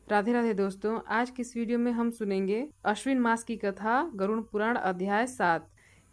राधे राधे दोस्तों, आज की इस वीडियो में हम सुनेंगे अश्विन मास की कथा गरुड़ पुराण अध्याय 7।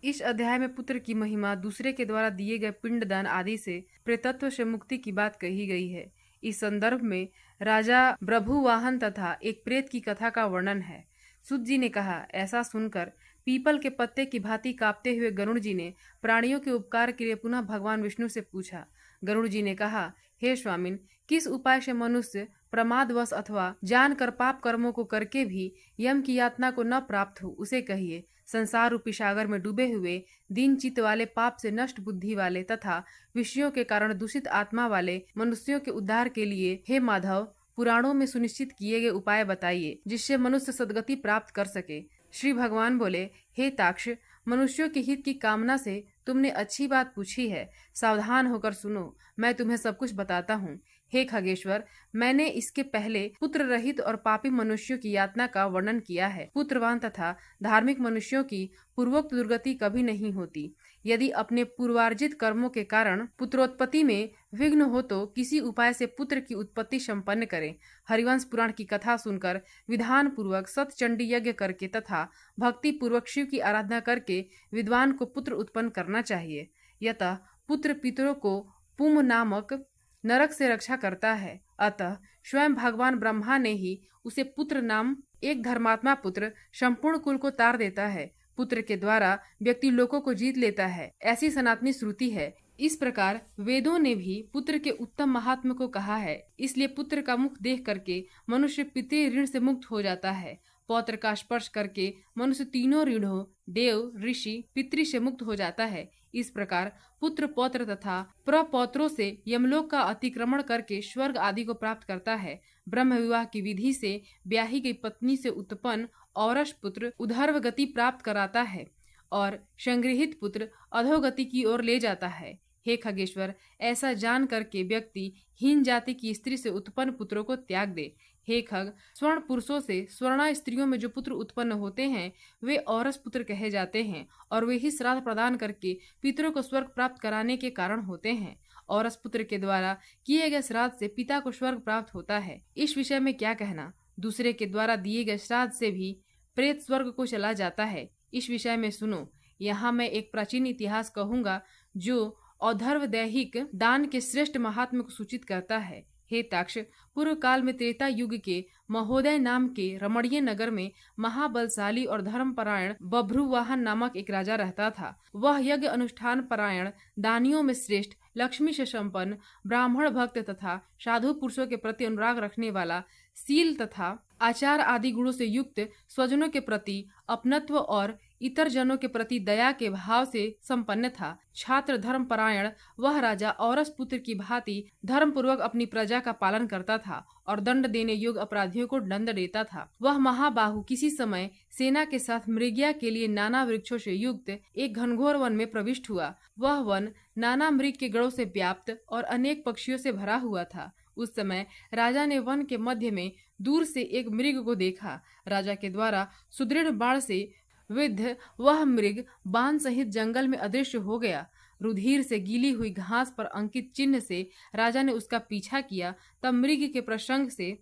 इस अध्याय में पुत्र की महिमा, दूसरे के द्वारा दिए गए पिंडदान आदि से प्रेतत्व से मुक्ति की बात कही गई है। इस संदर्भ में राजा प्रभुवाहन तथा एक प्रेत की कथा का वर्णन है। सूत जी ने कहा, ऐसा सुनकर पीपल के पत्ते की भांति कांपते हुए गरुड़ जी ने प्राणियों के उपकार के लिए पुनः भगवान विष्णु से पूछा। गरुड़ जी ने कहा, हे स्वामिन, किस उपाय से मनुष्य प्रमादवश अथवा जानकर पाप कर्मों को करके भी यम की यातना को न प्राप्त हो, उसे कहिए। संसार रूपी सागर में डूबे हुए दीन चित्त वाले, पाप से नष्ट बुद्धि वाले तथा विषयों के कारण दूषित आत्मा वाले मनुष्यों के उद्धार के लिए हे माधव, पुराणों में सुनिश्चित किए गए उपाय बताइए, जिससे मनुष्य सद्गति प्राप्त कर सके। श्री भगवान बोले, हे ताक्ष, मनुष्यों के हित की कामना से तुमने अच्छी बात पूछी है। सावधान होकर सुनो, मैं तुम्हें सब कुछ बताता हूँ। हे खगेश्वर, मैंने इसके पहले पुत्र रहित और पापी मनुष्यों की यातना का वर्णन किया है। पुत्रवान तथा धार्मिक मनुष्यों की पूर्वोक्त दुर्गति कभी नहीं होती। यदि अपने पूर्वार्जित कर्मों के कारण पुत्रोत्पत्ति में विघ्न हो तो किसी उपाय से पुत्र की उत्पत्ति संपन्न करें। हरिवंश पुराण की कथा सुनकर विधान पूर्वक सतचंडी यज्ञ करके तथा भक्ति पूर्वक शिव की आराधना करके विद्वान को पुत्र उत्पन्न करना चाहिए। यतः पुत्र पितरों को पुम नामक नरक से रक्षा करता है। अतः स्वयं भगवान ब्रह्मा ने ही उसे पुत्र नाम एक धर्मात्मा पुत्र संपूर्ण कुल को तार देता है। पुत्र के द्वारा व्यक्ति लोकों को जीत लेता है, ऐसी सनातनी श्रुति है। इस प्रकार वेदों ने भी पुत्र के उत्तम महात्म्य को कहा है। इसलिए पुत्र का मुख देख करके मनुष्य पितृ ऋण से मुक्त हो जाता है। पौत्र का स्पर्श करके मनुष्य तीनों ऋणों, देव, ऋषि, पितृ से मुक्त हो जाता है। इस प्रकार पुत्र, पौत्र तथा प्रपौत्रों से यमलोक का अतिक्रमण करके स्वर्ग आदि को प्राप्त करता है। ब्रह्म विवाह की विधि से ब्याही गई पत्नी से उत्पन्न औरस पुत्र उधर्व गति प्राप्त कराता है और संगृहित पुत्र अधोगति की ओर ले जाता है। हे खगेश्वर, ऐसा जान करके व्यक्ति हीन जाति की स्त्री से उत्पन्न पुत्रों को त्याग दे। हे खग, स्वर्ण पुरुषों से स्वर्णा स्त्रियों में जो पुत्र उत्पन्न होते हैं वे औरस पुत्र कहे जाते हैं और वे ही श्राद्ध प्रदान करके पितरों को स्वर्ग प्राप्त कराने के कारण होते हैं। औरस पुत्र के द्वारा किए गए श्राद्ध से पिता को स्वर्ग प्राप्त होता है। इस विषय में क्या कहना? दूसरे के द्वारा दिए गए श्राद्ध से भी प्रेत स्वर्ग को चला जाता है। इस विषय में सुनो। यहाँ मैं एक प्राचीन इतिहास कहूंगा जो औधर्व दैहिक दान के श्रेष्ठ महात्म्य को सूचित करता है। हे ताक्ष, पूर्व काल में त्रेता युग के महोदय नाम के रमणीय नगर में महाबलशाली और धर्मपरायण बभ्रुवाहन नामक एक राजा रहता था। वह यज्ञ अनुष्ठान परायण, दानियों में श्रेष्ठ, लक्ष्मी से संपन्न, ब्राह्मण भक्त तथा साधु पुरुषों के प्रति अनुराग रखने वाला, शील तथा आचार आदि गुणों से युक्त, स्वजनों के प्रति अपनत्व और इतर जनों के प्रति दया के भाव से संपन्न था। छात्र धर्म परायण वह राजा औरस पुत्र की भांति धर्म पूर्वक अपनी प्रजा का पालन करता था और दंड देने योग्य अपराधियों को दंड देता था। वह महाबाहु किसी समय सेना के साथ मृगया के लिए नाना वृक्षों से युक्त एक घनघोर वन में प्रविष्ट हुआ। वह वन नाना मृग के गढ़ों से व्याप्त और अनेक पक्षियों से भरा हुआ था। उस समय राजा ने वन के मध्य में दूर से एक मृग को देखा। राजा के द्वारा सुदृढ़ बाण से विद्ध वह मृग बाण सहित जंगल में अदृश्य हो गया। रुधिर से गीली हुई घास पर अंकित चिन्ह से राजा ने उसका पीछा किया। तब मृग के प्रसंग से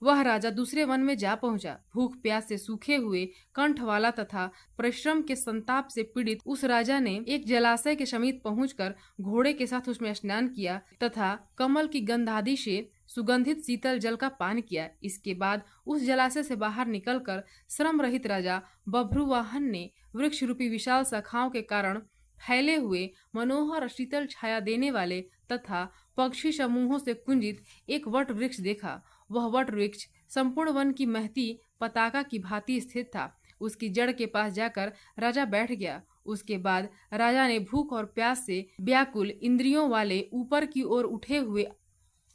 वह राजा दूसरे वन में जा पहुंचा। भूख प्यास से सूखे हुए कंठ वाला तथा परिश्रम के संताप से पीड़ित उस राजा ने एक जलाशय के समीप पहुंचकर घोड़े के साथ उसमें स्नान किया तथा कमल की गंधादि से सुगंधित शीतल जल का पान किया। इसके बाद उस जलाशय से बाहर निकलकर श्रम रहित राजा बभ्रुवाहन ने वृक्ष रूपी विशाल शाखाओं के कारण फैले हुए मनोहर और शीतल छाया देने वाले तथा पक्षी समूहों से कुंजित एक वट वृक्ष देखा। वह वट वृक्ष संपूर्ण वन की महती पताका की भांति स्थित था। उसकी जड़ के पास जाकर राजा बैठ गया। उसके बाद राजा ने भूख और प्यास से व्याकुल इंद्रियों वाले, ऊपर की ओर उठे हुए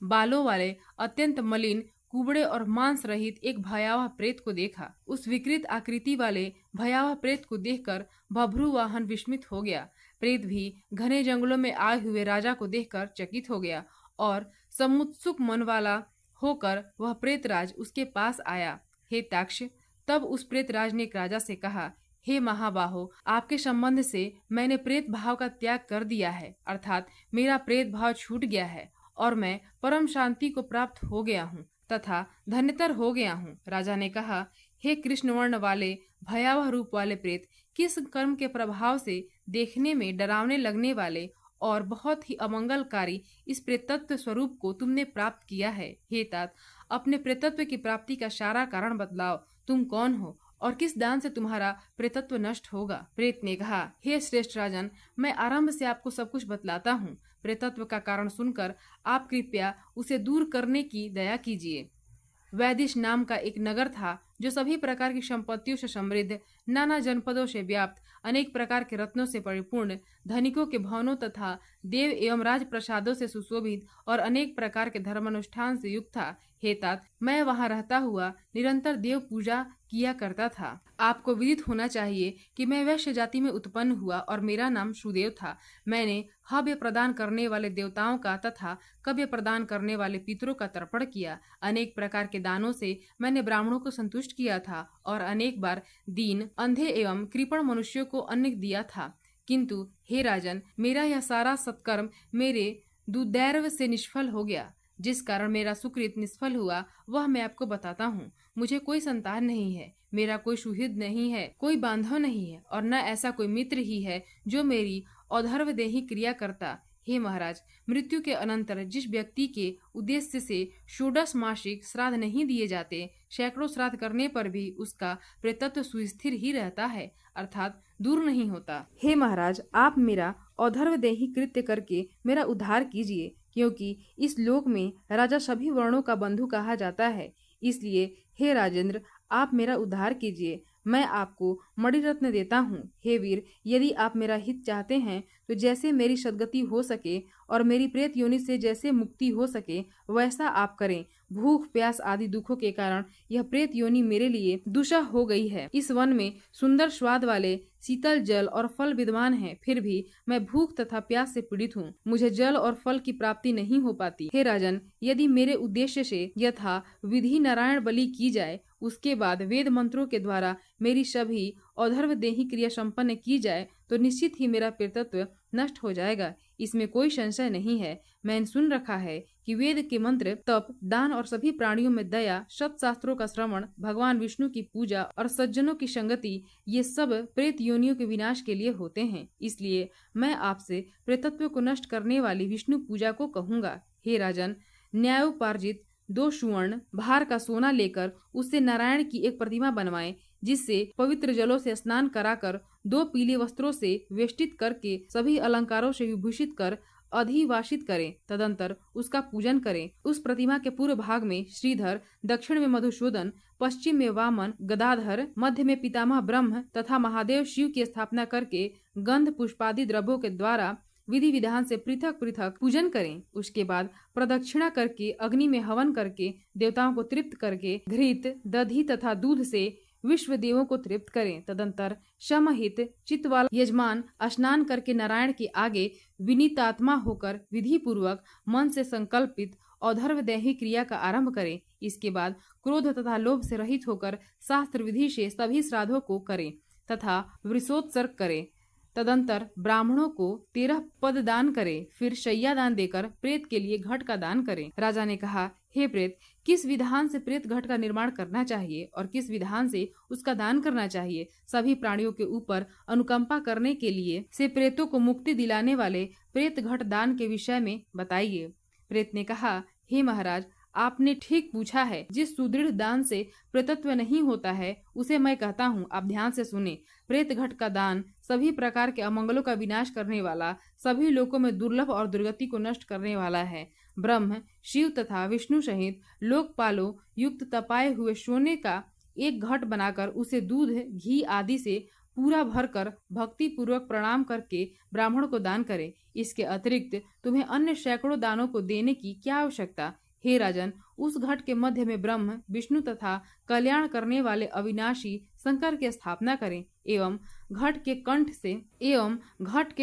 बालों वाले, अत्यंत मलिन, कुबड़े और मांस रहित एक भयावह प्रेत को देखा। उस विकृत आकृति वाले भयावह प्रेत को देखकर बभ्रुवाहन विस्मित हो गया। प्रेत भी घने जंगलों में आए हुए राजा को देखकर चकित हो गया और समुत्सुक मन वाला होकर वह प्रेतराज उसके पास आया। हे ताक्ष, तब उस प्रेतराज ने एक राजा से कहा, हे महाबाहो, आपके संबंध से मैंने प्रेत भाव का त्याग कर दिया है, अर्थात मेरा प्रेत भाव छूट गया है और मैं परम शांति को प्राप्त हो गया हूँ तथा धन्यतर हो गया हूँ। राजा ने कहा, हे कृष्ण वर्ण वाले भयावह रूप वाले प्रेत, किस कर्म के प्रभाव से देखने में डरावने लगने वाले और बहुत ही अमंगलकारी इस प्रेतत्व स्वरूप को तुमने प्राप्त किया है। हे तात, अपने प्रेतत्व की प्राप्ति का सारा कारण बतलाओ। तुम कौन हो और किस दान से तुम्हारा प्रेतत्व नष्ट होगा? प्रेत ने कहा, हे श्रेष्ठ राजन, मैं आरंभ से आपको सब कुछ बतलाता हूँ। प्रेतत्व का कारण सुनकर आप कृपया उसे दूर करने की दया कीजिए। वैदिश नाम का एक नगर था जो सभी प्रकार की संपत्तियों से समृद्ध, नाना जनपदों से व्याप्त, अनेक प्रकार के रत्नों से परिपूर्ण, धनिकों के भवनों तथा देव एवं राज प्रसादों से सुशोभित और अनेक प्रकार के धर्मानुष्ठान से युक्त था। हे तात, मैं वहां रहता हुआ निरंतर देव पूजा किया करता था। आपको विदित होना चाहिए कि मैं वैश्य जाति में उत्पन्न हुआ और मेरा नाम सुदेव था। मैंने हव्य प्रदान करने वाले देवताओं का तथा कव्य प्रदान करने वाले पितरों का तर्पण किया। अनेक प्रकार के दानों से मैंने ब्राह्मणों को संतुष्ट किया था और अनेक बार दीन, अंधे एवं कृपण मनुष्यों को अन्न दिया था। किंतु हे राजन, मेरा यह सारा सत्कर्म मेरे दुर्दैव से निष्फल हो गया। जिस कारण मेरा सुकृत निष्फल हुआ वह मैं आपको बताता हूँ। मुझे कोई संतान नहीं है, मेरा कोई सुहृद नहीं है, कोई बांधव नहीं है और न ऐसा कोई मित्र ही है जो मेरी औधर्वदेही क्रिया करता। हे महाराज, मृत्यु के अनंतर जिस व्यक्ति के उद्देश्य से षोडश मासिक श्राद्ध नहीं दिए जाते, सैकड़ों श्राद्ध करने पर भी उसका प्रेतत्व सुस्थिर ही रहता है, अर्थात दूर नहीं होता। हे महाराज, आप मेरा औधर्वदेही कृत्य करके मेरा उद्धार कीजिए, क्योंकि इस लोक में राजा सभी वर्णों का बंधु कहा जाता है। इसलिए हे राजेंद्र, आप मेरा उद्धार कीजिए। मैं आपको मणिरत्न देता हूँ। हे वीर, यदि आप मेरा हित चाहते हैं तो जैसे मेरी सद्गति हो सके और मेरी प्रेत योनि से जैसे मुक्ति हो सके वैसा आप करें। भूख, प्यास आदि दुखों के कारण यह प्रेत योनि मेरे लिए दुस्सह हो गई है। इस वन में सुंदर स्वाद वाले शीतल जल और फल विद्यमान हैं, फिर भी मैं भूख तथा प्यास से पीड़ित हूँ। मुझे जल और फल की प्राप्ति नहीं हो पाती। हे राजन, यदि मेरे उद्देश्य से यथा विधि नारायण बलि की जाए, उसके बाद वेद मंत्रों के द्वारा मेरी सभी औधर्वदेही क्रिया संपन्न की जाए तो निश्चित ही मेरा प्रेतत्व नष्ट हो जाएगा। इसमें कोई संशय नहीं है। मैंने सुन रखा है कि वेद के मंत्र, तप, दान और सभी प्राणियों में दया, सत शास्त्रों का श्रवण, भगवान विष्णु की पूजा और सज्जनों की संगति, ये सब प्रेत योनियों के विनाश के लिए होते हैं। इसलिए मैं आपसे प्रेतत्व को नष्ट करने वाली विष्णु पूजा को कहूँगा। हे राजन, न्यायोपार्जित 2 सुवर्ण भार का सोना लेकर उससे नारायण की एक प्रतिमा बनवाएं, जिससे पवित्र जलों से स्नान कराकर 2 पीले वस्त्रों से वेष्टित करके सभी अलंकारों से विभूषित कर अधिवासित करें। तदंतर उसका पूजन करें। उस प्रतिमा के पूर्व भाग में श्रीधर, दक्षिण में मधुसूदन, पश्चिम में वामन, गदाधर, मध्य में पितामह ब्रह्म तथा महादेव शिव की स्थापना करके गंध पुष्पादि द्रव्यों के द्वारा विधि विधान से पृथक पृथक पूजन करें। उसके बाद प्रदक्षिणा करके अग्नि में हवन करके देवताओं को तृप्त करके घृत, दधि तथा दूध से विश्व देवों को तृप्त करें। तदंतर समहित चित्त वाला यजमान स्नान करके नारायण के आगे विनीतात्मा होकर विधि पूर्वक मन से संकल्पित औधर्वदेही क्रिया का आरंभ करें। इसके बाद क्रोध तथा लोभ से रहित होकर शास्त्र विधि से सभी श्राद्धों को करें तथा वृषोत्सर्ग करें। तदंतर ब्राह्मणों को 13 पद दान करें। फिर शैया दान देकर प्रेत के लिए घट का दान करें। राजा ने कहा, हे प्रेत, किस विधान से प्रेत घट का निर्माण करना चाहिए और किस विधान से उसका दान करना चाहिए? सभी प्राणियों के ऊपर अनुकंपा करने के लिए से प्रेतों को मुक्ति दिलाने वाले प्रेत घट दान के विषय में बताइए। प्रेत ने कहा, हे महाराज, आपने ठीक पूछा है। जिस सुदृढ़ दान से प्रेतत्व नहीं होता है उसे मैं कहता हूँ, आप ध्यान से सुने। प्रेत घट का दान सभी प्रकार के अमंगलों का विनाश करने वाला, सभी लोकों में दुर्लभ और दुर्गति को नष्ट करने वाला है। ब्रह्म, शिव तथा विष्णु सहित लोकपालों युक्त तपाए हुए सोने का एक घट बनाकर उसे दूध, घी आदि से पूरा भरकर भक्ति पूर्वक प्रणाम करके ब्राह्मण को दान करे। इसके अतिरिक्त तुम्हें अन्य सैकड़ों दानों को देने की क्या आवश्यकता? हे राजन, उस घट के मध्य में ब्रह्म, विष्णु तथा कल्याण करने वाले अविनाशी शंकर की स्थापना करें एवं घट के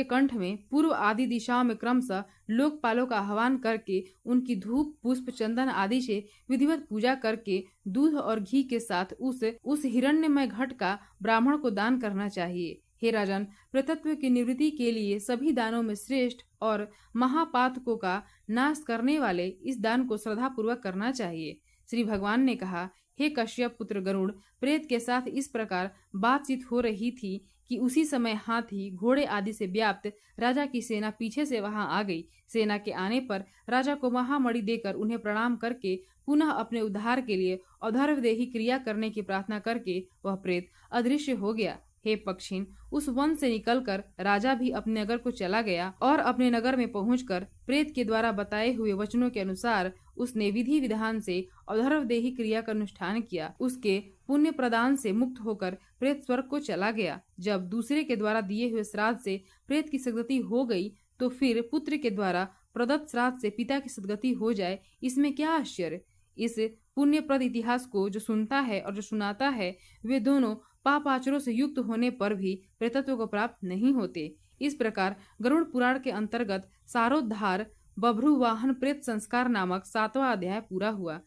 कंठ में पूर्व आदि दिशाओं में क्रमशः लोकपालों का आह्वान करके उनकी धूप, पुष्प, चंदन आदि से विधिवत पूजा करके दूध और घी के साथ उस हिरण्यमय घट का ब्राह्मण को दान करना चाहिए। हे राजन, प्रेतत्व की निवृत्ति के लिए सभी दानों में श्रेष्ठ और महापातकों का नाश करने वाले इस दान को श्रद्धा पूर्वक करना चाहिए। श्री भगवान ने कहा, हे कश्यप पुत्र गरुड़, प्रेत के साथ इस प्रकार बातचीत हो रही थी कि उसी समय हाथी, घोड़े आदि से व्याप्त राजा की सेना पीछे से वहां आ गई। सेना के आने पर राजा को महामणि देकर उन्हें प्रणाम करके पुनः अपने उद्धार के लिए अधर्वदेही क्रिया करने की प्रार्थना करके वह प्रेत अदृश्य हो गया। हे पक्षिन, उस वन से निकलकर राजा भी अपने नगर को चला गया और अपने नगर में पहुंचकर प्रेत के द्वारा बताए हुए वचनों के अनुसार उसने विधि विधान से अधर्वदेही क्रिया का अनुष्ठान किया। उसके पुण्य प्रदान से मुक्त होकर प्रेत स्वर्ग को चला गया। जब दूसरे के द्वारा दिए हुए श्राद्ध से प्रेत की सद्गति हो गई, तो फिर पुत्र के द्वारा प्रदत्त श्राद्ध से पिता की सद्गति हो जाए, इसमें क्या आश्चर्य। इस पुण्यप्रद इतिहास को जो सुनता है और जो सुनाता है, वे दोनों पाप आचरों से युक्त होने पर भी प्रेतत्व को प्राप्त नहीं होते। इस प्रकार गरुड़ पुराण के अंतर्गत सारोद्धार बभ्रुवाहन प्रेत संस्कार नामक 7वां अध्याय पूरा हुआ।